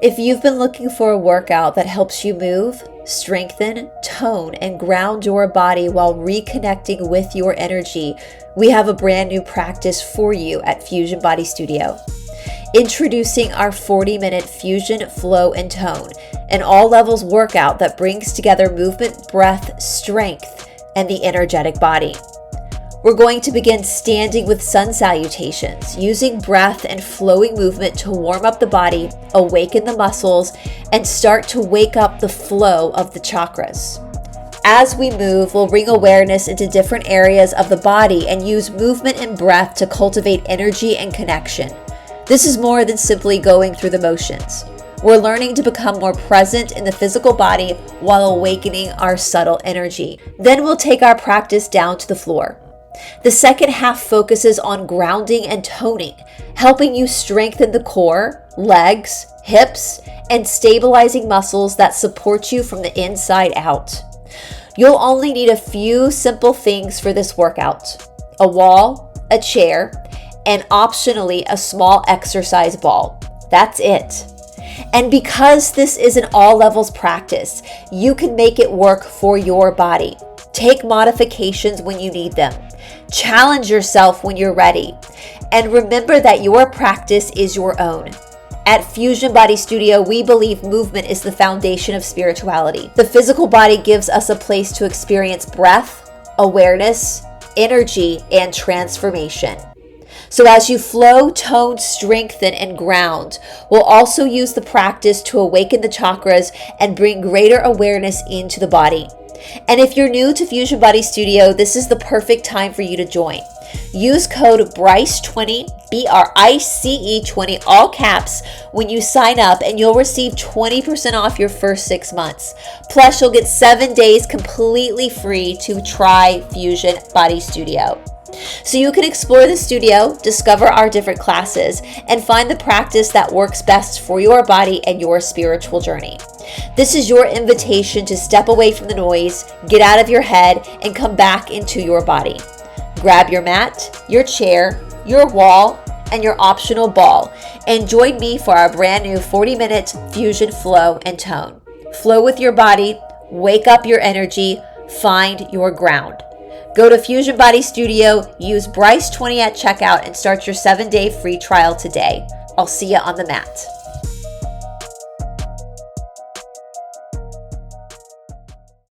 If you've been looking for a workout that helps you move, strengthen, tone, and ground your body while reconnecting with your energy, we have a brand new practice for you at Fusion Body Studio. Introducing our 40-minute Fusion Flow and Tone, an all-levels workout that brings together movement, breath, strength, and the energetic body. We're going to begin standing with sun salutations, using breath and flowing movement to warm up the body, awaken the muscles, and start to wake up the flow of the chakras. As we move, we'll bring awareness into different areas of the body and use movement and breath to cultivate energy and connection. This is more than simply going through the motions. We're learning to become more present in the physical body while awakening our subtle energy. Then we'll take our practice down to the floor. The second half focuses on grounding and toning, helping you strengthen the core, legs, hips, and stabilizing muscles that support you from the inside out. You'll only need a few simple things for this workout: a wall, a chair, and optionally a small exercise ball. That's it. And because this is an all levels practice, you can make it work for your body. Take modifications when you need them. Challenge yourself when you're ready. And remember that your practice is your own. At Fusion Body Studio, we believe movement is the foundation of spirituality. The physical body gives us a place to experience breath, awareness, energy, and transformation. So as you flow, tone, strengthen, and ground, we'll also use the practice to awaken the chakras and bring greater awareness into the body. And if you're new to Fusion Body Studio, this is the perfect time for you to join. Use code BRICE20, BRICE20, all caps, when you sign up, and you'll receive 20% off your first 6 months. Plus, you'll get 7 days completely free to try Fusion Body Studio. So you can explore the studio, discover our different classes, and find the practice that works best for your body and your spiritual journey. This is your invitation to step away from the noise, get out of your head, and come back into your body. Grab your mat, your chair, your wall, and your optional ball, and join me for our brand new 40-minute Fusion Flow and Tone. Flow with your body, wake up your energy, find your ground. Go to Fusion Body Studio, use BRICE20 at checkout, and start your 7-day free trial today. I'll see you on the mat.